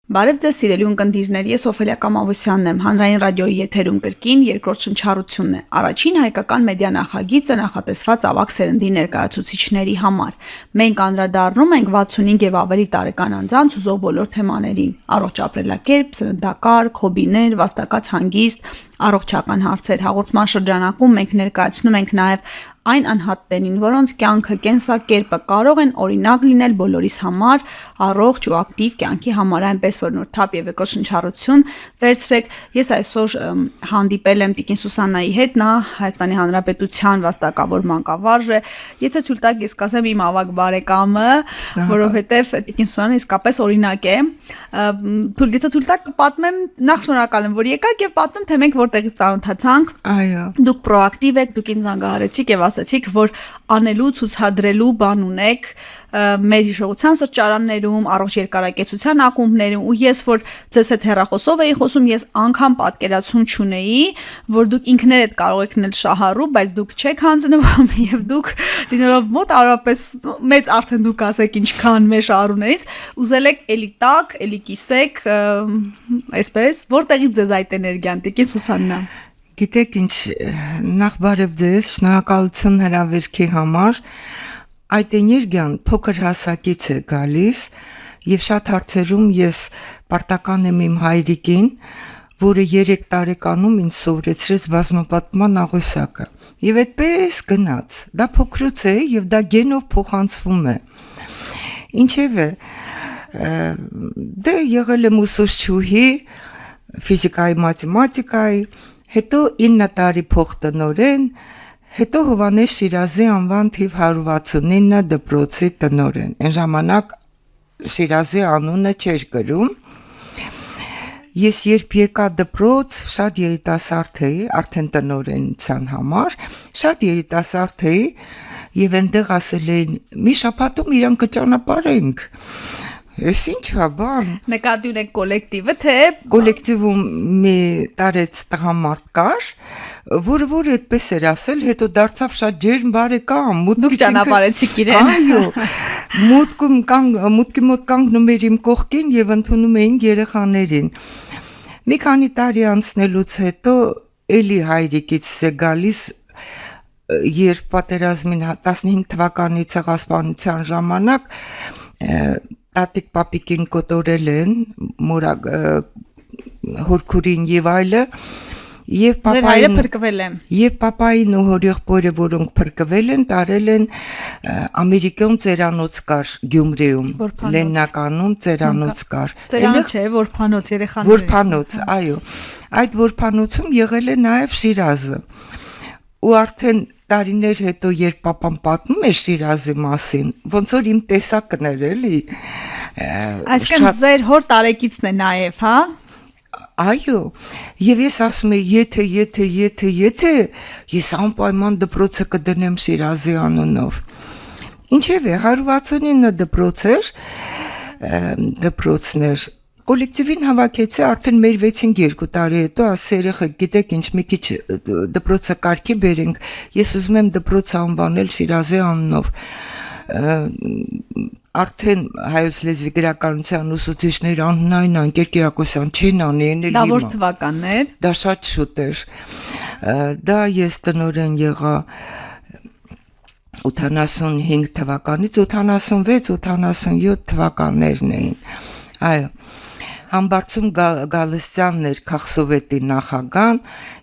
Բարև ձեզ սիրելի ունկնդիրներ, ես Օֆելիա Կամավոսյանն եմ, հանրային ռադիոյի եթերում կրկին երկրորդ շնչառությունն է։ Առաջին հայկական մեդիա նախագիծը նախատեսված ավագ սերնդի ներկայացուցիչների համար։ Մենք անդրադառնում ենք 65 եւ ավելի տարեկան անձանց ուզող բոլոր թեմաներին՝ առողջ ապրելակերպ, սննդակարգ, հոբիներ, վաստակած հանգիստ, առողջական հարցեր։ Հաղորդման շրջանակում մենք ներկայացնում ենք նաև այն անհատներին, որոնց կյանքը, կենսակերպը կարող են օրինակ լինել բոլորիս համար, առողջ ու ակտիվ կյանքի համար, այնպես որ նոր թափ եւ երկրորդ շնչառություն վերցրեք։ Ես այսօր հանդիպել եմ Տիկին Սուսաննայի հետ, նա Հայաստանի Հանրապետության վաստակավոր մանկավարժ է։ Եթե թույլ տաք, ես կասեմ իմ ավագ բարեկամը, որովհետեւ Տիկին Սուսաննան իսկապես օրինակ է։ Եթե թույլ տաք, կպատմեմ, նախ շնորհակալ եմ, որ եկաք եւ պատմեմ, թե մենք որտեղից ծանոթացանք։ Այո։ Դուք պրոակտիվ եք, դուք ինձ զանգահարեցիք եւ ասացիք, որ անելու, ցուցադրելու բան ունեք մեր հիշողության սրճարաններում, առողջ երկարակեցության ակումբներում, ու ես որ ձեզ հետ հեռախոսով էի խոսում, ես անգամ պատկերացում չունեի, որ դուք ինքներդ կարող եք նել շահառու, բայց դուք չեք հանձնվում եւ դուք լինելով մոտ առապես մեծ արդեն դուք ասեք ինչքան մեր շահառուներից, ուզել եք էլի տակ, էլի կիսեք, այսպես, որտեղից ձեզ այդ էներգիան, Տիկին Սուսաննա։ Գիտեք ինչ, նախ բարև ձեզ, շնորհակալություն հրավերքի համար։ Այդ էներգիան փոքր հասակից է գալիս եւ շատ հարցերում ես պարտական եմ իմ հայրիկին, որը 3 տարեկանում ինձ սովորեցրեց բազմապատման աղյուսակը։ Եվ այդպես գնաց։ Դա փոքրուց է եւ դա գենով փոխանցվում է։ Ինչևէ, դե եղել եմ ուսուցչուհի ֆիզիկայի, մաթեմատիկայի, հետո 9 տարի փոխտնօրեն, հետո Հովհաննես Շիրազի անվան թիվ 169 դպրոցի տնօրեն։ Այն ժամանակ Շիրազի անունը չէր գրում։ Ես երբ եկա դպրոց, շատ երիտասարդ էի, արդեն տնօրենության համար, շատ երիտասարդ էի, եւ այնտեղ ասել էին՝ մի շաբաթում իրանք կճանապարհենք։ Ես ինչա բան։ Նկատի ունեք կոլեկտիվը, թե կոլեկտիվում մի տարեց տղամարդ կար, որը այդպես էր ասել, հետո դարձավ շատ ջերմ բարեկամ, դուք ճանապարհեցիք իրեն։ Այո։ Մուտքի մոտ կանգնում էր իմ կողքին եւ ընդունում էինք երեխաներին։ Մի քանի տարի անցնելուց հետո էլի հայրիկից է գալիս, երբ պատերազմին 15 թվականի ցեղասպանության ժամանակ տատիկ պապիկին կոտորել են, հորքուրին եւ այլը, եւ պապային փրկվել է։ Եվ պապային ու հորեղբորը, որոնք փրկվել են, տարել են ամերիկյան ծերանոց կար Գյումրիում, Լեննականում ծերանոց կար։ Ծերանոց չէ, որփանոց երեխաների։ Որփանոց, այո։ Այդ որփանոցում եղել է նաեւ Շիրազը։ Ու արդեն տարիներ հետո երբ պապան պատմում էր Շիրազի մասին, ոնց որ իմ տեսակն էր, էլի։ Այսինքն ձեր հոր տարեկիցն է նաև, հա։ Այո, եւ ես ասում եմ, եթե ես անպայման դպրոցը կդնեմ Շիրազի անունով։ Ինչևէ, 169 դպրոցներ կոլեկտիվին հավաքեցի արդեն մեր 6-2 տարի հետո, ասա երեխեք, գիտեք ինչ, մի քիչ դպրոցը կարգի բերենք, ես ուզում եմ դպրոցը անվանել Շիրազի անունով։ Արդեն հայոց լեզվի գրականության ուսուցիչներ Աննային Անկեր Կիրակոսյան չեն անի, դա որ թվականներ։ Դա շատ շուտ էր։ Դա ես տնօրեն եղա 85 թվականից, 86-87 թվականներն էին։ Այո։ Համբարձում Գալստյանն էր Քաղսովետի նախագահան,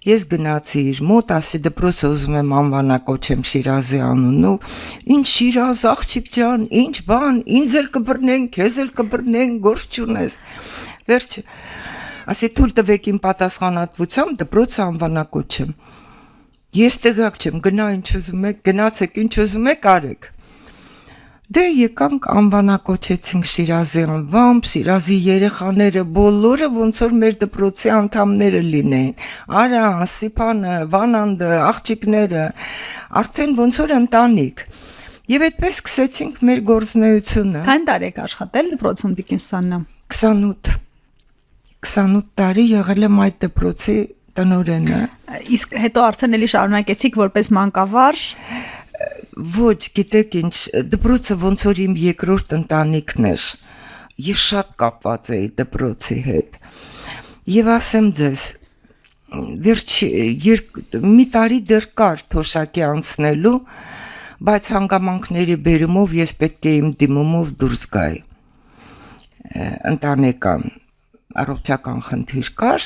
ես գնացի իր մոտ, ասի դպրոցը ուզում եմ անվանակոչեմ Շիրազի անունով, ինչ Շիրազ աղջիկ ջան, ինչ բան, ինձ էլ կբռնեն, քեզ էլ կբռնեն, գործ չունես։ Վերջը, ասի թույլ տվեք իմ պատասխանատվությամբ դպրոցը անվանակոչեմ։ Ես տեղյակ չեմ, գնա ինչ ուզում եք, գնացեք ինչ ուզում եք, արեք։ Դե եկանք անվանակոչեցինք Շիրազի անվամբ, Շիրազի երեխաները բոլորը ոնց որ մեր դպրոցի անդամները լինեին։ Արան, Սիփանը, Վանանդը, աղջիկները, արդեն ոնց որ ընտանիք։ Եվ այդպես սկսեցինք մեր գործունեությունը։ Քանի տարի եք աշխատել դպրոցում, Տիկին Սուսաննա։ 28 տարի եղել եմ այդ դպրոցի տնօրենը։ Իսկ հետո արդեն էլի շարունակեցիք որպես մանկավարժ։ Ոչ, գիտեք ինչ, դպրոցը ոնց որ իմ երկրորդ ընտանիքն էր։ ես շատ կապված էի դպրոցի հետ։ Եվ ասեմ ձեզ, մի տարի դեռ կար թոշակի անցնելու, բայց հանգամանքների բերումով ես պետք է իմ դիմումով դուրս գայի։ Ընտանեկան առողջական խնդիր կար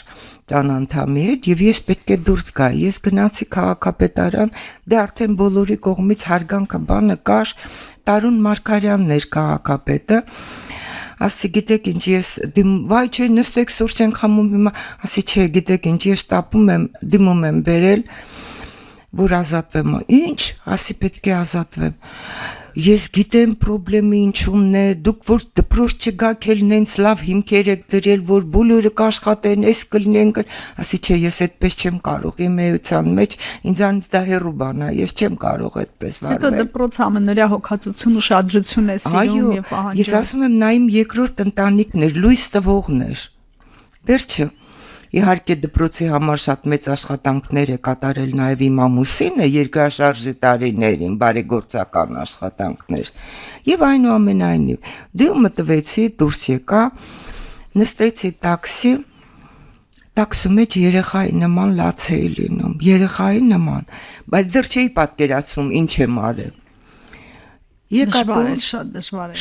տանանդամի հետ եւ ես պետք է դուրս գայի։ Ես գնացի քաղաքապետարան, դե արդեն բոլորի կողմից հարգանքը բանը կար, Տարուն Մարգարյանն էր քաղաքապետը։ Ասի գիտեք ինչ ես վայ չէ նստեք սուրճ են խմում հիմա, ասի չէ գիտեք ինչ ես դիմում եմ բերել, որ ազատվեմ, ինչ, ասի պետք է ազատվեմ, ես գիտեմ պրոբլեմը ինչումն է, դուք որ դպրոց չգաք էլ նենց լավ հիմքեր եք դրել, որ բոլորը կաշխատեն, ես կլինեն, ասի չէ ես այդպես չեմ կարող, իմ էության մեջ ինձանից դա հեռու բան է, ես չեմ կարող այդպես վարվել։ Հետո դպրոց ամենօրյա հոգացություն ու շարժություն է սիրում եւ պահանջում։ Ես ասում եմ նա իմ երկրորդ ընտանիքն էր, լույս տվողն էր։ Վերջը Իհարկե դպրոցի համար շատ մեծ աշխատանքներ է կատարել նաև իմ ամուսինը երկրաշարժի տարիներին, բարեգործական աշխատանքներ։ Եվ այնուամենայնիվ դու մտվեցի, դուրս եկա, նստեցի տաքսի մեջ երեխայի նման լաց էի լինում, երեխայի նման, բայց դեռ չէի պատկերացնում ինչ եմ արել։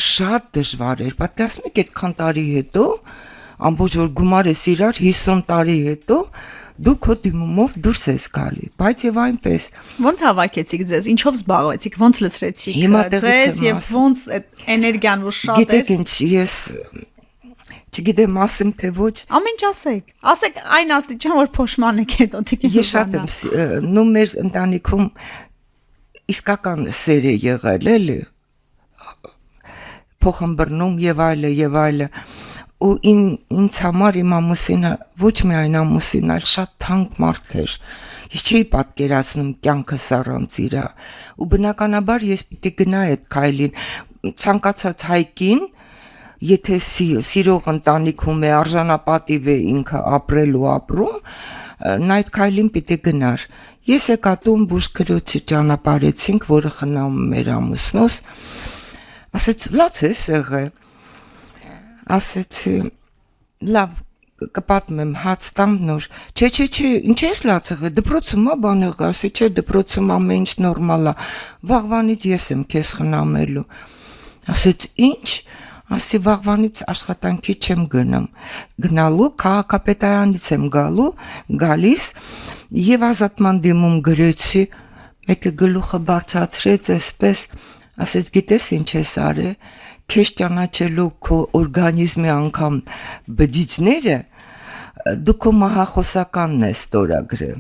Շատ դժվար էր, պատկերացնում եք այդքան տարի հետո ամբողջ որ գումար ես իրար 50 տարի հետո դու քո դիմումով դուրս ես գալի, բայց եւ այնպես։ Ոնց հավաքեցիք ձեզ, ինչով զբաղվեցիք, ոնց լցրեցիք ձեզ եւ ոնց այդ էներգիան որ շատ էր։ Գիտեք ինչ, ես չգիտեմ ասեմ թե ոչ։ Ամեն ինչ ասեք այն աստիճան որ փոշմանեք հետո թեկի։ Ես շատ եմ նո մեր ընտանիքում իսկական սեր է եղել էլի փոխմբռնում եւ այլը ու ինձ համար իմ ամուսինը ոչ միայն ամուսին, այլ շատ թանկ մարդ էր։ Ես չէի պատկերացնում կյանքս առանց իրա։ Ու բնականաբար ես պիտի գնայի այդ քայլին, ցանկացած հայկին, եթե սիրող ընտանիքում է, արժանապատիվ է ինքը ապրել ու ապրում, նա այդ քայլին պիտի գնար։ Ես եկա տուն բուժքրոցի ճանապարհեցինք, որը խնամում էր ամուսնուս, ասեց լաց է եղել։ Ասեցի, լավ, կպատմեմ, հաց տամ նոր, չէ, ինչ ես լաց եղել, դպրոցում ա բան եղել, ասի չէ, դպրոցում ամեն ինչ նորմալ ա, վաղվանից ես եմ քեզ խնամելու, ասեց, ինչ, ասի վաղվանից աշխատանքի չեմ գնալու, քաղաքապետարանից եմ գալիս, եւ ազատման դիմում գրեցի, մեկը գլուխը բարձրացրեց, այսպես, ասեց, գիտես ինչ ես արել, քեզ ճանաչելու քո օրգանիզմի անգամ բջիջները դու քո մահախոսականն ես ստորագրել։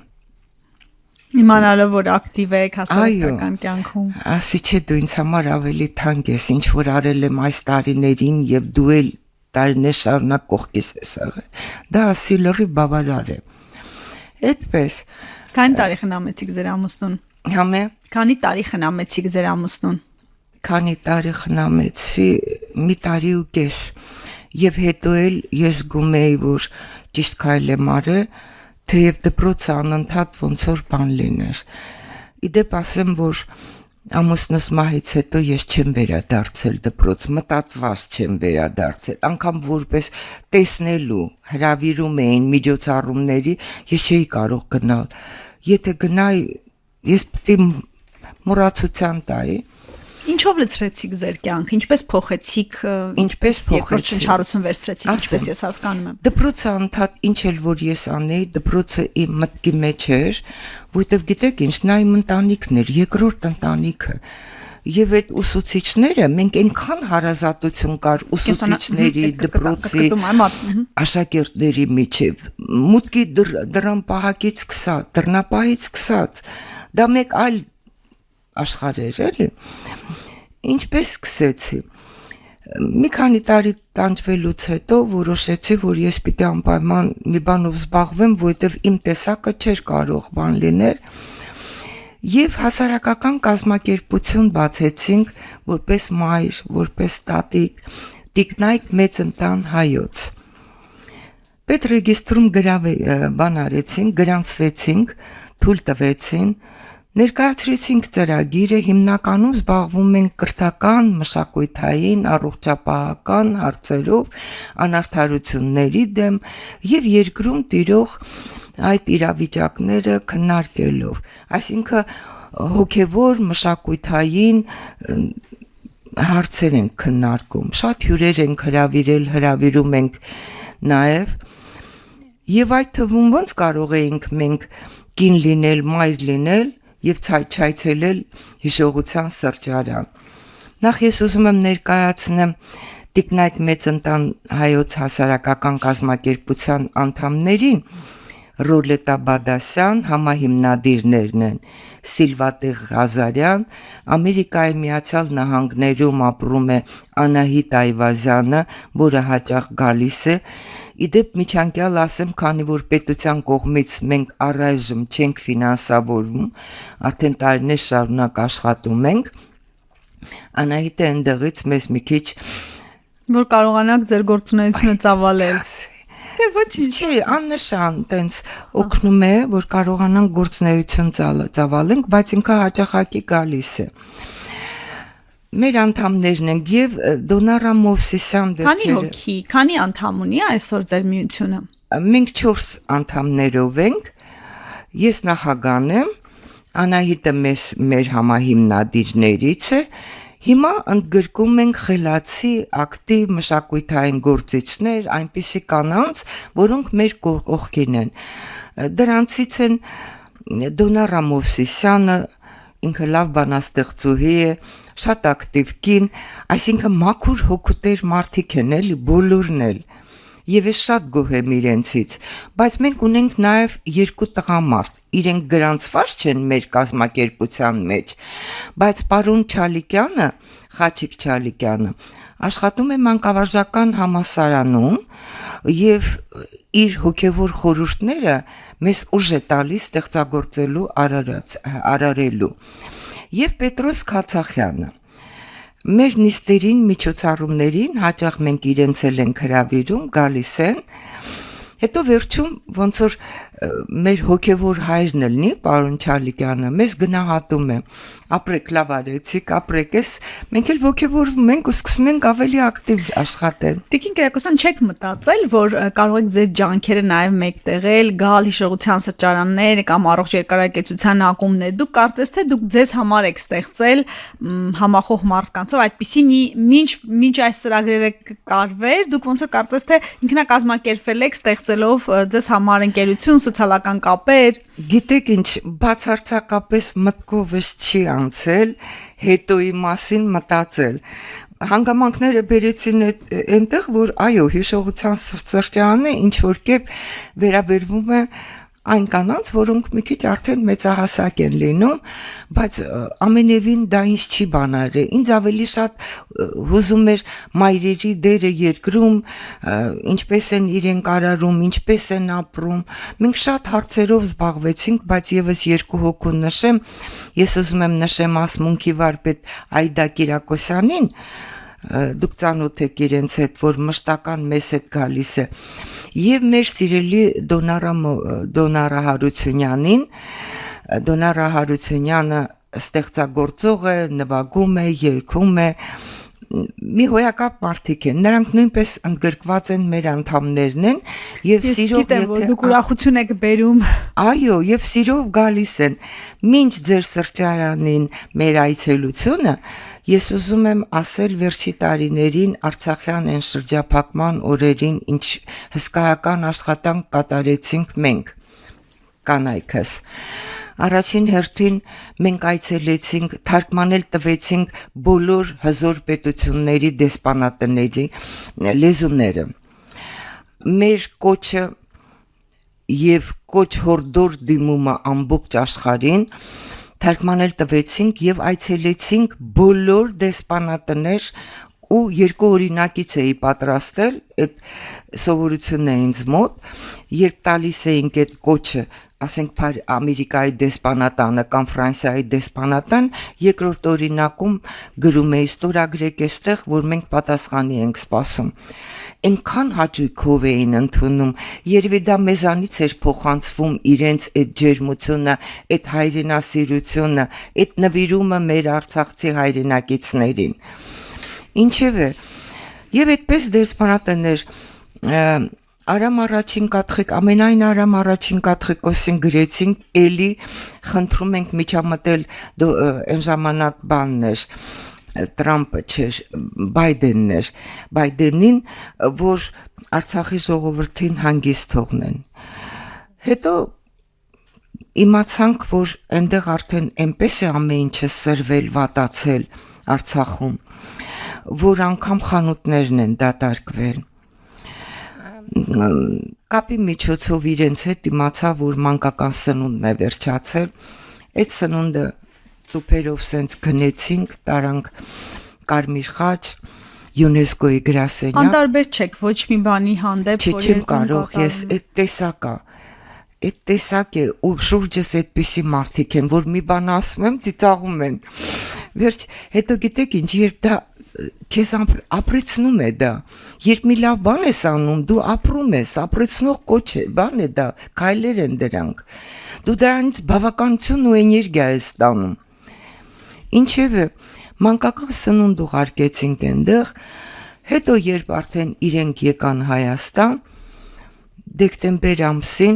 Իմանալով որ ակտիվ եք հասարակական կյանքում։ Ասի չէ դու ինձ համար ավելի թանկ ես, ինչ որ արել եմ այս տարիներին եւ դու էլ տարիներ շարունակ կողքիս ես եղել։ Դա ասի լրի բավարար է։ Այդպես։ Քանի տարի խնամեցիք ձեր ամուսնուն։ Համե։ Քանի տարի խնամեցիք ձեր ամուսնուն։ Քանի տարի խնամեցի, մի տարի ու կես, եւ հետո էլ ես զգում էի, որ ճիշտ քայլ եմ արել, թեև դպրոցը անընդհատ ոնց որ բան լիներ։ Իդեպ ասեմ, որ ամուսնուս մահից հետո ես չեմ վերադարձել դպրոց, մտածված չեմ վերադարձել, անգամ որպես տեսնելու հրավիրում էին միջոցառումների, ես չէի կարող գնալ։ Եթե գնայի, ես պիտի մոռացության տայի։ Ինչով լցրեցիք ձեր կյանքը, ինչպես փոխեցիք, երկրորդ շնչառություն վերցրեցիք, ինչպես ես հասկանում եմ։ Դպրոցը անդադ ինչ էլ որ ես անեի, դպրոցը իմ մտքի մեջ էր, որտեվ գիտեք ինչ, նա իմ ընտանիքն էր, երկրորդ ընտանիքը։ Եվ այդ ուսուցիչները, մենք այնքան հարազատություն կար ուսուցիչների, դպրոցի, աշակերտների միջև, մուտքի դրան պահակից սկսած, դռնապահից սկսած, դա մեկ այլ աշխարհ էր, էլի։ Ինչպես սկսեցի։ Մի քանի տարի տանջվելուց հետո որոշեցի, որ ես պիտի անպայման մի բանով զբաղվեմ, որովհետև իմ տեսակը չէր կարող բան լինել։ Եվ հասարակական կազմակերպություն բացեցինք, որպես մայր, որպես տատիկ, տիկնայք մեծ ընտան հայոց։ Պետրեգիստրում բան արեցինք, գրանցվեցինք, թույլ տվեցին, Ներկայացրեցինք ծրագիրը, հիմնականում զբաղվում ենք կրթական, մշակութային, առողջապահական հարցերով, անարդարությունների դեմ եւ երկրում տիրող այդ իրավիճակները քննարկելով։ Այսինքն հոգեվոր, մշակութային հարցեր ենք քննարկում, շատ հյուրեր ենք հրավիրում ենք նաեւ եւ այդ թվում ոնց կարող էինք մենք կին լինել, մայր լինել եւ ցայցելել հիշողության սրճարան։ Նախ ես ուզում եմ ներկայացնեմ Տիկնայք Մեծընտան հայոց հասարակական կազմակերպության անդամներին, Ռոլետա Բադասյան, համահիմնադիրներն են Սիլվատեղ Ղազարյան, Ամերիկայի Միացյալ Նահանգներում ապրում է Անահիտ Այվազյանը, որը հաճախ գալիս է։ Իդեպ միջանկյալ ասեմ, քանի որ պետության կողմից մենք առայժմ չենք ֆինանսավորվում, արդեն տարիներ շարունակ աշխատում ենք, Անահիտը այնտեղից մեզ մի քիչ որ կարողանաք ձեր գործունեությունը ծավալել։ Չէ, ոչինչ։ Չէ, աննշան տենց օգնում է, որ կարողանանք գործունեություն ծավալենք, բայց ինքը հաճախակի գալիս է։ Մեր անդամներն են եւ Դոնարա Մովսիսյան Քանի հոգի, քանի անդամ ունի այսօր ձեր միությունը։ Մենք 4 անդամներով ենք։ Ես նախագահն եմ, Անահիտը մեր համահիմնադիրներից է։ Հիմա ընդգրկում ենք խելացի, ակտիվ մշակութային գործիչներ, այնպիսի կանանց, որոնք մեր կողքին են։ Դրանցից են Դոնարա Մովսիսյանը, ինքը լավ բանաստեղծուհի է, շատ ակտիվ կին, այսինքն մաքուր հոգուտեր մարդիկ են էլի, բոլորն էլ, եւ ես շատ գոհ եմ իրենցից, բայց մենք ունենք նաեւ 2 տղամարդ, իրենք գրանցված չեն մեր կազմակերպության մեջ, բայց պարոն Չալիկյանը, Խաչիկ Չալիկյանը, աշխատում է մանկավարժական համալսարանում եւ իր հոգեվոր խորհուրդները մեզ ուժ է տալիս ստեղծագործելու արարելու։ Եվ Պետրոս Քացախյանը մեր նիստերին, միջոցառումներին հաճախ մենք իրենց էլ ենք հրավիրում, գալիս են, հետո վերջում ոնց որ մեր հոգևոր հայրն լինի, պարոն Չալիկյանը, մեզ գնահատում է, ապրեք լավ արեցիք, ապրեք ես, մենք էլ ոգևորվում ենք ու սկսում ենք ավելի ակտիվ աշխատել։ Տիկին Կիրակոսյան, չեք մտածել, որ կարող եք ձեր ջանքերը նաև մեկտեղել, գալ հիշողության սրճարաններ կամ առողջ երկարակեցության ակումբներ, դուք կարծես թե դուք ձեզ համար եք ստեղծել համախոհ մարդկանցով, այդպիսի մինչ այս ծրագրերը կարվեր, դուք ոնց որ կարծես թե ինքնակազմակերպվել եք ստեղծելով ձեզ համար ընկերություն, սոցիալական կապեր։ Գիտեք ինչ, բացարձակապես մտքովս չի անցել հետոյի մասին մտածել։ Հանգամանքները բերեցին այնտեղ, որ այո, հիշողության սրճարանը ինչ որ կերպ վերաբերվում է այն կանանց, որոնք մի քիչ արդեն մեծահասակ են լինում, բայց ամենևին դա ինձ չի բանարել։ Ինձ ավելի շատ հուզում էր մայրերի դերը երկրում, ինչպես են իրենք արարում, ինչպես են ապրում։ Մենք շատ հարցերով զբաղվեցինք, բայց եւս 2 հոգու նշեմ, ես ուզում եմ նշեմ ասմունքի վարպետ Այդա Կիրակոսյանին, դուք ծանոթ եք իրենց հետ, որ մշտական մեզ հետ գալիս է, եւ մեր սիրելի Դոնարա Հարությունյանին, Դոնարա Հարությունյանը ստեղծագործող է, նվագում է, երգում է, մի հոյակապ մարդիկ են, նրանք նույնպես ընդգրկված են մեր անդամներն են եւ սիրով գիտեմ, որ դուք ուրախություն եք բերում։ Այո, եւ սիրով գալիս են։ Մինչ ձեր սրճարանին մեր այցելությունը, ես ուզում եմ ասել վերջի տարիներին Արցախյան են շրջափակման օրերին ինչ հսկայական աշխատանք կատարեցինք մենք կանայքս։ Առաջին հերթին մենք այցելեցինք, թարգմանել տվեցինք բոլոր հզոր պետությունների դեսպանատների լեզուները։ Մեր կոչը եւ կոչ հորդոր դիմումը ամբողջ աշխարհին թարգմանել տվեցինք եւ այցելեցինք բոլոր դեսպանատներ ու 2 օրինակից էի պատրաստել, այդ սովորությունն է ինձ մոտ, երբ տալիս էինք այդ կոչը, ասենք Ամերիկայի դեսպանատանը կամ Ֆրանսիայի դեսպանատան, երկրորդ օրինակում գրում էի ստորագրեք այստեղ, որ մենք պատասխանի ենք սպասում։ այնքան հաճույքով էին ընդունում, երևի դա մեզանից էր փոխանցվում իրենց այդ ջերմությունը, այդ հայրենասիրությունը, այդ նվիրումը մեր արցախցի հայրենակիցներին։ Ինչևէ, եւ այդպես դերասանատներ Արամ առաջին կաթխիկ, ամենայն Արամ առաջին կաթխիկոսին գրեցինք, էլի խնդրում ենք միջամտել այն ժամանակ բաններ, Տրամպը չէր, Բայդենն էր, Բայդենին, որ Արցախի ժողովրդին հանգիստ թողնեն։ Հետո իմացանք, որ այնտեղ արդեն այնպես է ամեն ինչը սրվել, վատացել Արցախում, որ անգամ խանութներն են դատարկվել։ Կապի միջոցով իրենց հետ իմացա, որ մանկական սնունդն է վերջացել, այդ սնունդը տուփերով սենց գնեցինք, տարանք Կարմիր խաչ, ՅՈՒՆԵՍԿՕ-ի գրասենյակ։ Անտարբեր չեք ոչ մի բանի հանդեպ, որ չեմ կարող, ես այդ տեսակա, այդ տեսակ է, ու շուրջս այդպիսի մարդիկ են, որ մի բան ասում եմ, ծիծաղում են։ Վերջ, հետո գիտեք ինչ, երբ դա քեզ ապրեցնում է դա, երբ մի լավ բան ես անում, դու ապրում ես, ապրեցնող կոչ է, բան է դա, քայլեր են դրանք, դու դրանից բավականություն ու էներգիա ես ստանում։ Ինչևէ, մանկական սնունդ ուղարկեցինք այնտեղ, հետո երբ արդեն իրենք եկան Հայաստան, դեկտեմբեր ամսին,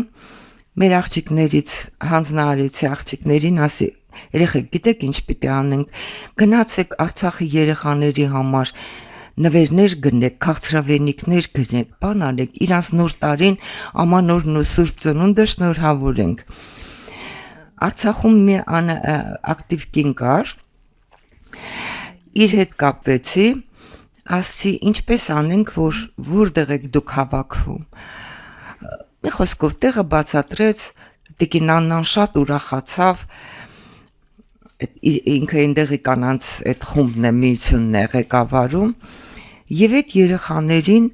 մեր աղջիկներից, հանձնարարեցի աղջիկներին ասի, երեխեք, գիտեք ինչ պիտի անենք, գնացեք Արցախի երեխաների համար նվերներ գնեք, քաղցրավենիքներ գնեք, բան անեք, իրանց նոր տարին ամանորն ու Սուրբ Ծնունդը շնորհավորենք։ Արցախում մի ակտիվ կին կար, իր հետ կապվեցի, ասցի ինչպես անենք, որ որտեղ եք դուք հավաքվում։ Մի խոսքով տեղը բացատրեց, Տիկին Աննան շատ ուրախացավ, ինքը այնտեղի կանանց այդ խումբն է, միությունն է ղեկավարում, եւ այդ երեխաներին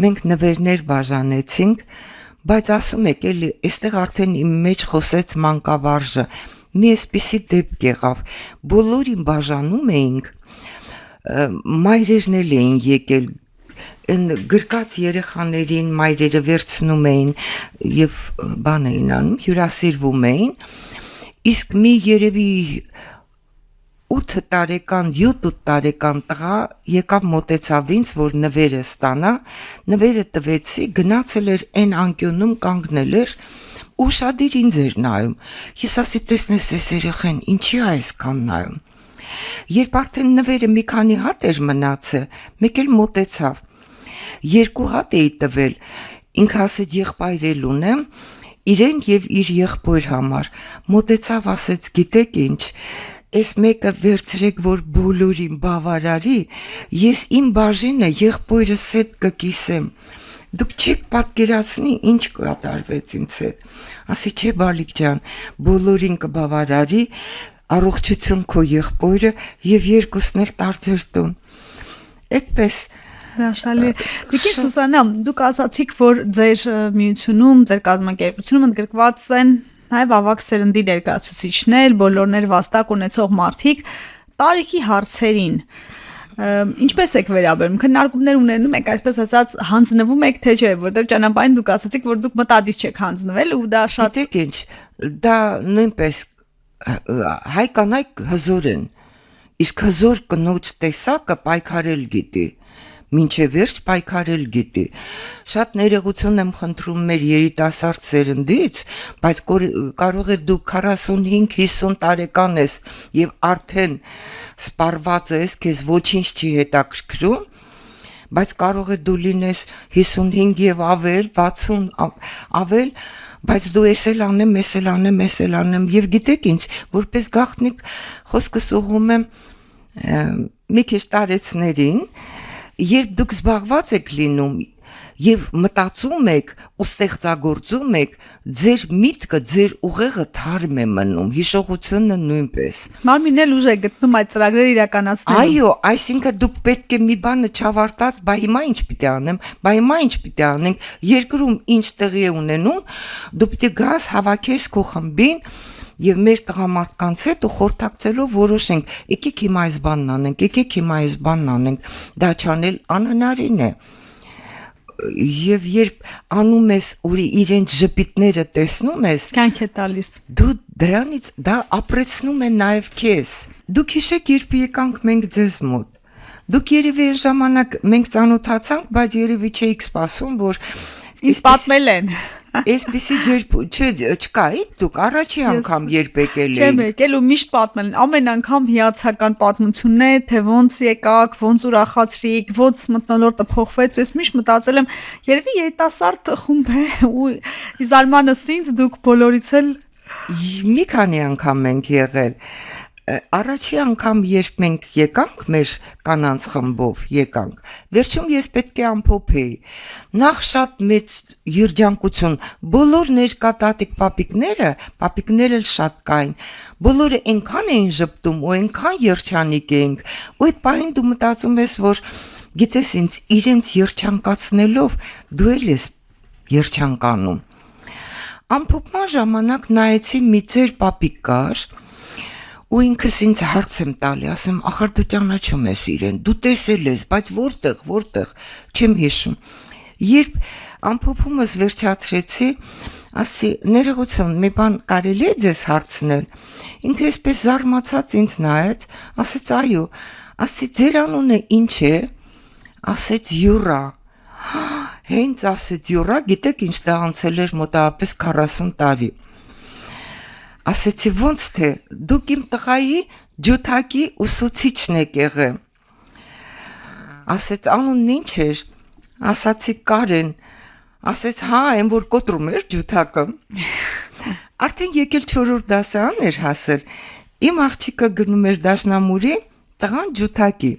մենք նվերներ բաժանեցինք, բայց ասում եք էլի, այստեղ արդեն իմ մեջ խոսեց մանկավարժը, մի էսպիսի դեպք եղավ, բոլորին բաժանում էինք, մայրերն էլ էին եկել, գրկած երեխաներին մայրերը վերցնում էին եւ բան էին անում, հյուրասիրվում էին, իսկ մի երևի 8 տարեկան, 7 տարեկան տղա եկավ մոտեցավ ինձ, որ նվերը ստանա, նվերը տվեցի, գնացել էր այն անկյունում կանգնել էր, ուշադիր ինձ էր նայում, ես ասի տեսնես այս երեխան, ինչի այսքան նայում, երբ արդեն նվերը մի քանի հատ էր մնացել, մեկ էլ մոտեցավ, 2 հատ էի տվել, ինքը ասեց եղբայր էլ ունեմ, իրեն եւ իր եղբոր համար, մոտեցավ ասեց գիտեք ինչ, Այս մեկը վերցրեք, որ բոլորին բավարարի, ես իմ բաժինը եղբորս հետ կկիսեմ, դուք չեք պատկերացնի ինչ կատարվեց ինձ հետ, ասի չէ բալիկ ջան, բոլորին կբավարարի, առողջություն քո եղբորը եւ երկուսն էլ տարձեր տուն, այդպես Հրաշալի։ Տիկին Սուսանա, դուք ասացիք, որ ձեր միությունում, ձեր կազմակերպությունում ընդգրկված են նաև ավագ սերնդի ներկայացուցիչներ, բոլորներ վաստակ ունեցող մարդիկ տարիքի հարցերին։ Ինչպես եք վերաբերում, քննարկումներ ունենում եք, այսպես ասած, հանձնվում եք թե չէ, որտեղ ճանապարհին դուք ասացիք, որ դուք մտադիր չեք հանձնվել ու դա շատ Գիտեք ինչ, դա նույնպես հայ կանայք հզոր են, իսկ հզոր կնոջ տեսակը պայքարել գիտի, մինչև վերջ պայքարել գիտի, շատ ներողություն եմ խնդրում մեր երիտասարդ սերնդից, բայց կարող է դու 45-50 տարեկան ես և արդեն սպառված ես, քեզ ոչինչ չի հետաքրքրում, բայց կարող է դու լինես 55 և ավել, 60 ավել, բայց դու ես էլ անեմ, ես էլ անեմ, ես էլ անեմ, և գիտեք ինչ, որպես գաղտնիք խոսքս ուղղում եմ մի քիչ տարեցներին, երբ դուք զբաղված եք լինում եւ մտածում եք ու ստեղծագործում եք, ձեր միտքը, ձեր ուղեղը թարմ է մնում, հիշողությունը նույնպես։ Մարմինն էլ ուժ է գտնում այդ ծրագրերը իրականացնելու։ Այո, այսինքն դուք պետք է մի բանը չավարտած, բա հիմա ինչ պիտի անեմ, բա հիմա ինչ պիտի անենք, երկրում ինչ տեղի է ունենում, դու պիտի գաս, հավաքես քո խմբին Եվ մեր տղամարդկանց հետ ու խորհրդակցելով որոշենք, եկեք հիմա այս բանն անենք, եկեք հիմա այս բանն անենք, դա չանել անհնարին է։ եւ երբ անում ես ուրի իրենց ժպիտները տեսնում ես, Կյանք է տալիս։ դու դրանից դա ապրեցնում է նաեւ քեզ։ Դուք հիշեք, երբ եկանք մենք ձեզ մոտ։ Դուք երևի այն ժամանակ մենք ծանոթացանք, բայց երևի չէիք սպասում, որ Ինձ պատմել են։ Այսպեսի չկա, դուք առաջի անգամ երբ եկել եք։ Չեմ եկել ու միշտ պատմել են, ամեն անգամ հիացական պատմություններ, թե ոնց եկաք, ոնց ուրախացրիք, ոնց մթնոլորտը փոխվեց, ես միշտ մտածել եմ, երևի երիտասարդ խումբ է ու զարմանս ինձ դուք բոլորից էլ Մի քանի անգամ ենք եղել։ Առաջի անգամ երբ մենք եկանք մեր կանանց խմբով եկանք, վերջում ես պետք է ամփոփեի։ Նախ շատ մեծ երջանկություն, բոլոր ներկա տատիկ պապիկները շատ կային։ Բոլորը այնքան էին ժպտում ու այնքան երջանիկ էինք, ու այդ պահին դու մտածում ես, որ գիտես ինձ իրենց երջանկացնելով դու էլ ես երջանկանում։ Ամփոփման ժամանակ նայեցի մի ծեր պապիկ կար, ու ինքս ինձ հարց եմ տալի, ասեմ, ախր դու ճանաչում ես իրեն, դու տեսել ես, բայց որտեղ, չեմ հիշում։ Երբ ամփոփումս վերջացրեցի, ասի, ներողություն, մի բան կարելի է ձեզ հարցնել։ Ինքը այսպես զարմացած ինձ նայեց, ասեց, այո, ասի, ձեր անունը ինչ է։ Ասեց Յուրա։ Հենց ասեց Յուրա, գիտեք ինչ դա անցել էր մոտավորապես 40 տարի։ Ասեցի ոնց թե դուք իմ տղայի ջութակի ուսուցիչն եք եղել։ Ասեց անունն ինչ էր։ Ասացի Կարեն։ Ասեց հա, այն որ կոտրում էր ջութակը։ Արդեն եկել 4-րդ դասարան էր հասել։ Իմ աղջիկը գնում էր դաշնամուրի, տղան ջութակի։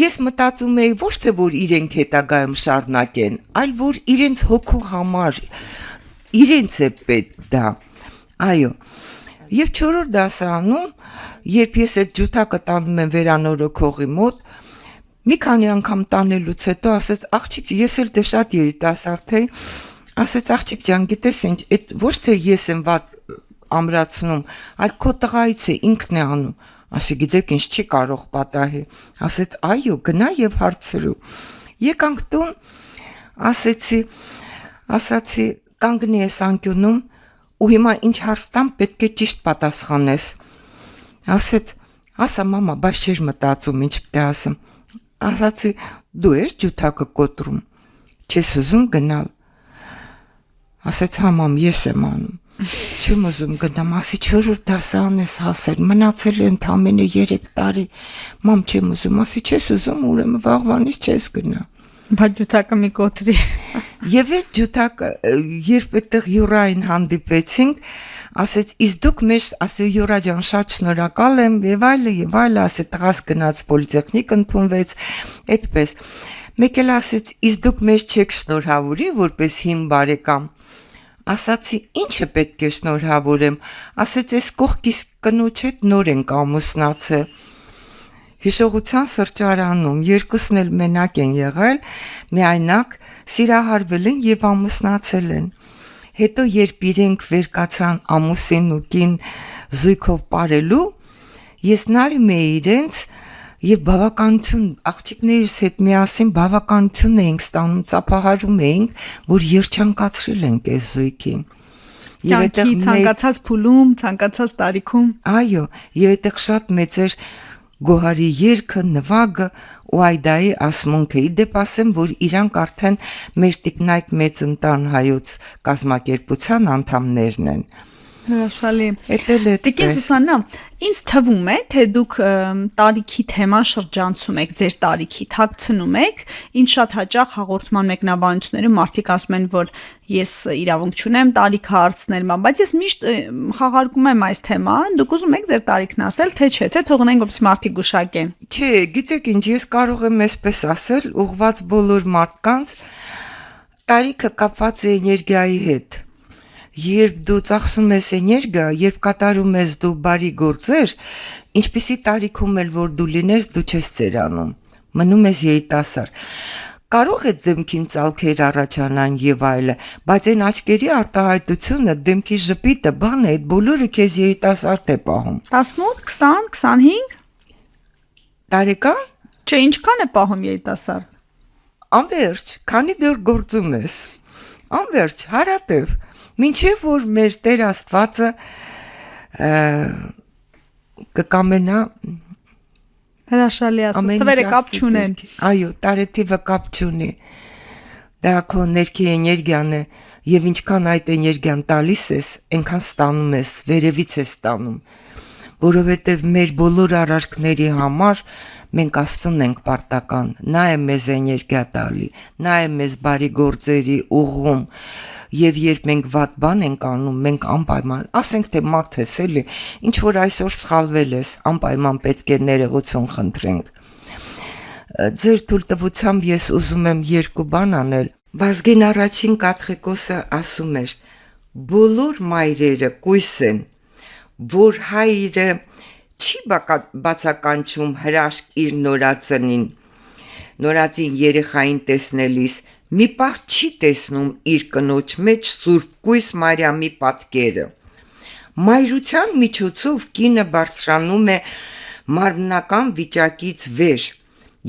Ես մտածում էի ոչ թե որ իրենք հետագայում շարունակեն, այլ որ իրենց հոգու համար իրենց է պետք դա։ Այո, եւ 4-րդ դասարանում, երբ ես այդ ջութակը տանում եմ վերանորոգողի մոտ, մի քանի անգամ տանելուց հետո ասեց աղջիկ, ես էլ դե շատ երիտասարդ էի, ասեց աղջիկ ջան, գիտես ինչ, այդ ոչ թե ես եմ վատ ամրացնում, այլ քո տղայից է, ինքն է անում։ Ասի գիտեք ինչ չի կարող պատահի։ Ասեց այո, գնա եւ հարցրու։ Եկանք տուն, ասացի կանգնի ես անկյունում ու հիմա ինչ հարց տամ պետք է ճիշտ պատասխանես։ Ասեց, ասա մամա, բայց չէր մտածում ինչ պետք է ասեմ։ Ասացի, դու ես ջութակը կոտրում, չես ուզում գնալ։ Ասեց, հա մամ, ես եմ անում։ Չեմ ուզում գնամ, ասի 4-րդ դասարան ես հասել, մնացել է ընդամենը 3 տարի։ Մամ, չեմ ուզում, ասի չես ուզում, ուրեմն վաղվանից չես գնա։ Բայց ջութակը մի կոտրի։ Եվ այդ ջութակը, երբ այդտեղ Յուրային հանդիպեցինք, ասեց, իսկ դուք մեզ, ասի Յուրա ջան, շատ շնորհակալ եմ, եւ այլը, ասի տղաս գնաց պոլիտեխնիկ ընդունվեց, այդպես։ Մեկ էլ ասեց, իսկ դուք մեզ չեք շնորհավորի, որպես հիմ բարեկամ։ Ասացի, ինչը պետք է շնորհավորեմ, ասեց, այս կողքիս կնոջ հետ նոր ենք ամուսնացել։ Հիշողության սրճարանում երկուսն էլ մենակ են եղել, միայնակ սիրահարվել են եւ ամուսնացել են։ Հետո երբ իրենք վերկացան ամուսին ու կին զույգով ապրելու, ես նայում էի իրենց եւ բավականություն աղջիկներիս հետ միասին բավականություն էինք ստանում, ծափահարում էինք, որ երջանկացրել ենք այս զույգին։ Եվ այդտեղ ցանկացած փուլում, ցանկացած տարիքում։ Այո, եւ այդտեղ շատ մեծ էր Գոհարի երգը, նվագը ու Այդայի ասմունքը։ Իդեպ ասեմ, որ իրանք արդեն մեր տիկնայք մեծ ընտան հայոց կազմակերպության անդամներն են։ Հրաշալի։ Տիկին Տիկին Սուսաննա, ինձ թվում է, թե դուք տարիքի թեման շրջանցում եք, ձեր տարիքի թաքցնում եք, ինչ շատ հաճախ հաղորդման մեկնաբանություններում մարդիկ ասում են, որ ես իրավունք չունեմ տարիքը հարցնել, բայց ես միշտ խաղարկում եմ այս թեման, դուք ուզում եք ձեր տարիքն ասել, թե չէ, թե թողնենք որպես մարդիկ գուշակեն։ Չէ, գիտեք ինչ, ես կարող եմ այսպես ասել, ուղղված բոլոր մարդկանց, տարիքը կապված է էներգիայի հետ։ Երբ դու ծախսում ես էներգիա, երբ կատարում ես դու բարի գործեր, ինչպիսի տարիքում էլ որ դու լինես, դու չես ծերանում, մնում ես երիտասարդ։ Կարող է դեմքին ծալքեր առաջանան եւ այլը, բայց այն աչքերի արտահայտությունը, դեմքի ժպիտը, բանը, այդ բոլորը քեզ երիտասարդ է պահում։ 18, 20, 25 տարեկան? Չէ, ինչքան է պահում երիտասարդ։ Անverջ, քանի դեռ գործում ես։ Անverջ, հարատև, մինչև որ մեր Տեր Աստվածը կկամենա Հրաշալի ասած, թվերը կապ չունեն։ Այո, տարեթիվը կապ չունի։ Դա քո ներքի էներգիան է, եւ ինչքան այդ էներգիան տալիս ես, այնքան ստանում ես, վերևից ես ստանում, որովհետեւ մեր բոլոր արարքների համար մենք Աստծուն ենք պարտական, նա է մեզ էներգիա տալի, նա է մեզ բարի գործերի ուղղում, եւ երբ մենք վատ բան ենք անում, մենք անպայման, ասենք թե մարդ ես էլի, ինչ որ այսօր սխալվել ես, անպայման պետք է ներողություն խնդրենք։ Ձեր թույլտվությամբ ես ուզում եմ երկու բան անել։ Վազգեն առաջին Կաթխիկոսը ասում էր. բոլոր մայրերը կույս են, որ հայրը չի բացականչում հրաշք իր նորածին երեխային տեսնելիս, մի պահ չի տեսնում իր կնոջ մեջ Սուրբ Կույս Մարիամի պատկերը։ Մայրության միջոցով կինը բարձրանում է մարմնական վիճակից վեր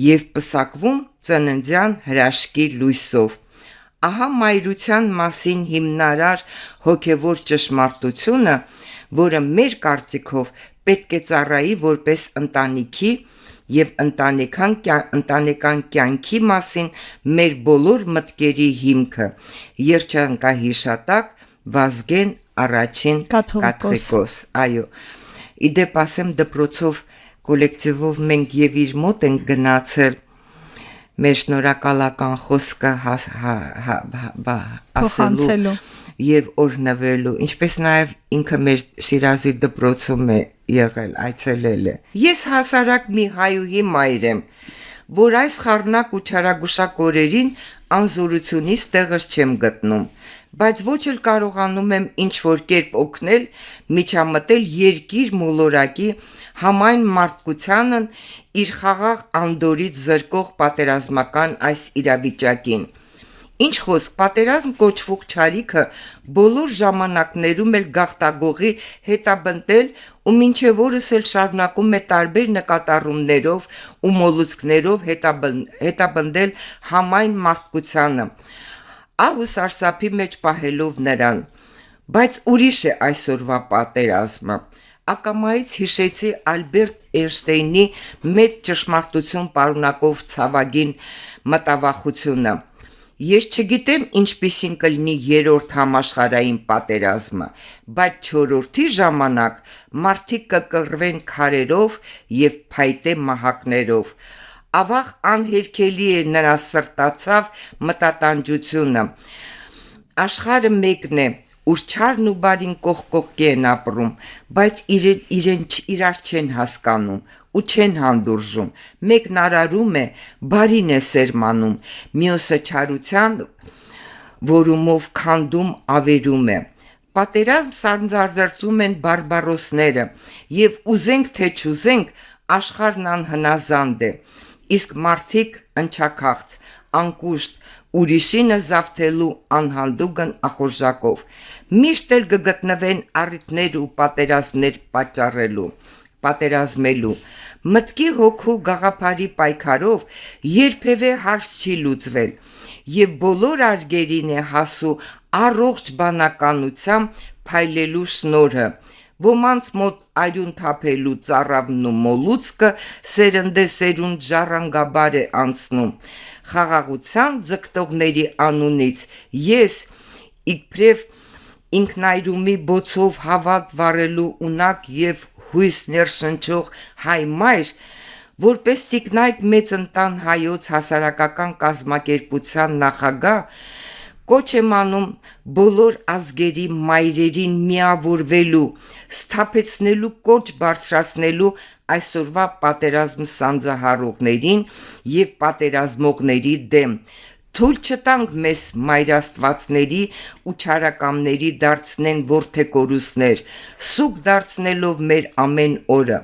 եւ պսակվում ծննդյան հրաշքի լույսով։ Ահա մայրության մասին հիմնարար հոգևոր ճշմարտությունը, որը մեր կարծիքով պետք է ծառայի որպես ընտանիքի եւ ընտանեկան կյանքի մասին մեր բոլոր մտքերի հիմքը։ Երջանկահիշատակ Վազգեն առաջին Կաթողիկոս։ Այո։ Իդեպ ասեմ, դպրոցով կոլեկտիվով մենք եւ իր մոտ ենք գնացել մեր շնորհակալական խոսքը ասելու եւ օրհնվելու, ինչպես նաեւ ինքը մեր Շիրազի դպրոցում է եղել, այցելել է։ Ես հասարակ մի հայուհի մայր եմ, որ այս խառնակ ու չարագուշակ օրերին անզորությունից տեղս չեմ գտնում, բայց ոչ էլ կարողանում եմ ինչ-որ կերպ օգնել միջամտել երկիր մոլորակի համայն մարդկությանն իր խաղաղ անդորից զրկող պատերազմական այս իրավիճակին։ Ինչ խոսք, պատերազմ կոչվող չարիքը բոլոր ժամանակներում էլ գաղտագողի հետաբնտել ու մինչև օրս էլ շարունակում է տարբեր նկատառումներով ու մոլուցքներով հետաբնդել համայն մարդկությանը, ահ ու սարսափի մեջ պահելով նրան, բայց ուրիշ է այսօրվա պատերազմը։ Ակամայից հիշեցի Ալբերտ Էյնշտեյնի մեծ ճշմարտություն պարունակող ցավագին մտավախությունը։ Ես չգիտեմ ինչպիսին կլինի երրորդ համաշխարհային պատերազմը, բայց չորրորդի ժամանակ մարդիկ կկռվեն քարերով եւ փայտե մահակներով։ Ավաղ անհերքելի է նրա սրտացավ մտատանջությունը։ Աշխարհը մեկն է, ուր չարն ու բարին կողքի են ապրում, բայց իրար չեն հասկանում ու չեն հանդուրժում։ Մեկն արարում է, բարին է սերմանում, մյուսը չարության որումով քանդում ավերում է։ Պատերազմ սանձարձում են բարբարոսները, եւ ուզենք թե չուզենք, աշխարհն անհնազանդ է, իսկ մարդիկ ընչաքաղց, անկուշտ, ուրիշինը զավթելու անհանդուգն ախորժակով։ Միշտ էլ կգտնվեն առիթներ ու պատերազմելու։ Մտքի հոգու գաղափարի պայքարով երբևէ հարց չի լուծվել, եւ բոլոր արգերին է հասու առողջ բանականությամբ փայլելու շնորհը։ Ոմանց մոտ այրուն թափելու ծառավն ու մոլուցկը սերնդեսերունդ ժառանգաբար է անցնում։ Խաղաղության ձգտողների անունից ես իբրև ինքնայրումի բոցով հավատ վառելու ունակ եւ հույս ներշնչող հայ մայր, որպես տիկնայք մեծ ընտան հայոց հասարակական կազմակերպության նախագահ, կոչ եմ անում բոլոր ազգերի մայրերին միավորվելու, սթափեցնելու կոչ բարձրացնելու այսօրվա պատերազմ սանձահարողներին եւ պատերազմողների դեմ։ Թույլ չտանք մեզ մայրաստվածների ու չարակամների դարձնեն որդեկորուսներ, սուկ դարձնելով մեր ամեն օրը։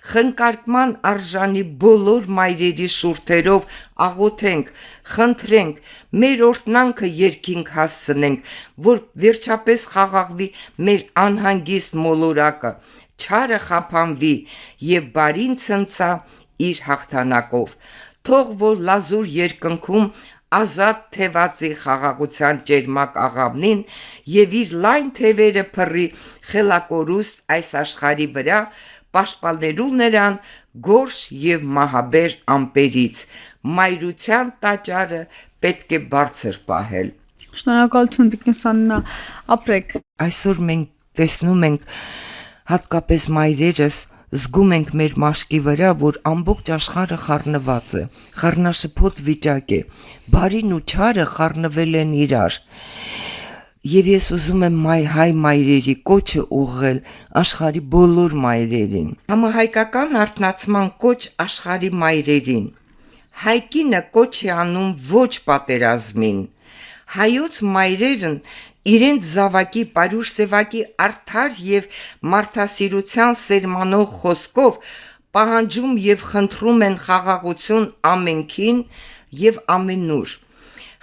Խնկարկման արժանի բոլոր մայրերի շուրթերով աղոթենք, խնդրենք, մեր օրհնանքը երկինք հասցնենք, որ վերջապես խաղաղվի մեր անհանգիստ մոլորակը, չարը խափանվի եւ բարին ցնցա իր հաղթանակով։ Թող որ լազուր երկնքում ազատ թևածի խաղաղության ճերմակ աղավնին եւ իր լայն թևերը փռի խելակորուստ այս աշխարհի վրա, պաշտպանելու նրան գորշ եւ մահաբեր ամպերից։ Մայրության տաճարը պետք է բարձր պահել։ Շնորհակալություն Տիկնոջ Աննա, ապրեք։ Այսօր մենք տեսնում ենք հատկապես մայրերս զգում ենք մեր մաշկի վրա, որ ամբողջ աշխարհը խառնված է, խառնաշփոթ վիճակ է, բարին ու չարը խառնվել են իրար։ Եվ ես ուզում եմ հայ մայրերի կոչը ուղղել աշխարհի բոլոր մայրերին։ Համահայկական արթնացման կոչ աշխարհի մայրերին։ Հայկինը կոչ է անում ոչ պատերազմին։ Հայոց մայրերն իրենց զավակի պարուր սևակի արդար եւ մարդասիրության սերմանող խոսքով պահանջում եւ խնդրում են խաղաղություն ամենքին եւ ամենուր։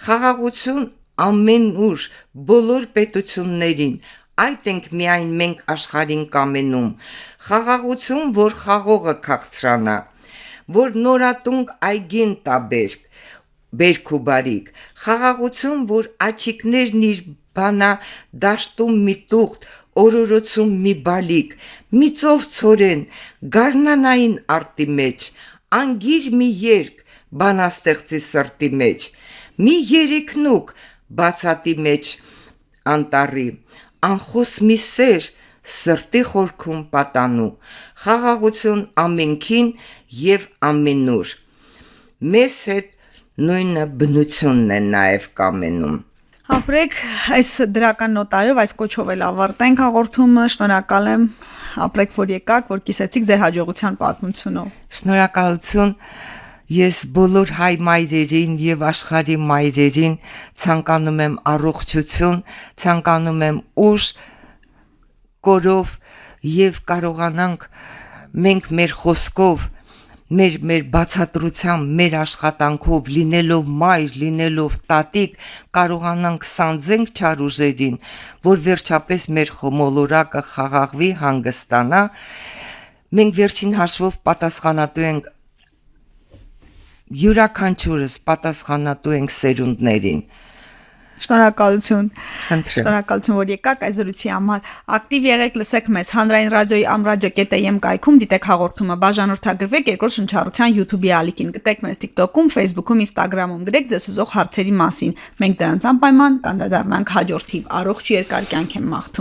Խաղաղություն ամենուր բոլոր պետություններին, այդ ենք միայն մենք աշխարհին կամենում։ Խաղաղություն, որ խաղողը քաղցրանա, որ նորատունկ այգին տա բերք ու բարիք, խաղաղություն, որ աչիկներն իր բանա դաշտում մի տուղտ, օրորոցում մի բալիկ, մի ծով ցորեն, գարնանային արտի մեջ, անգիր մի երկ, բանաստեղծի սրտի մեջ, մի երեքնուկ, բացատի մեջ անտառի, անխոս մի սեր, սրտի խորքում պատանու, խաղաղություն ամենքին եւ ամենուր։ Մեզ հետ նույնը բնությունն է նաեւ կամենում։ Ապրեք, այս դրական նոտայով, այս կոչով էլ ավարտենք հաղորդումը, շնորհակալ եմ, ապրեք, որ եկաք, որ կիսեցիք ձեր հաջողության պատմությունով։ Շնորհակալություն, ես բոլոր հայ մայրերին եւ աշխարհի մայրերին ցանկանում եմ առողջություն, ցանկանում եմ ուժ, կորով եւ կարողանանք մենք մեր խոսքով, մեր բացատրությամբ, մեր աշխատանքով, լինելով մայր, լինելով տատիկ, կարողանանք սանձենք չար ուժերին, որ վերջապես մեր խոմոլորակը խաղաղվի, հանգստանա։ Մենք վերջին հաշվով պատասխանատու ենք, յուրաքանչյուրս պատասխանատու ենք սերունդներին։ Շնորհակալություն։ Խնդրեմ։ Շնորհակալություն, որ եկաք այս զրույցի համար։ Ակտիվ եղեք, լսեք մեզ հանրային ռադիոյի amradio.am կայքում, դիտեք հաղորդումը, բաժանորդագրվեք երկրորդ շնչառության YouTube-ի ալիքին, գտեք մեզ TikTok-ում, Facebook-ում, Instagram-ում, գրեք ձեզ ուզող հարցերի մասին։ Մենք դրանց անպայման կանդրադառնանք հաջորդ թիվ։ Առողջ երկար կյանք եմ մաղթում։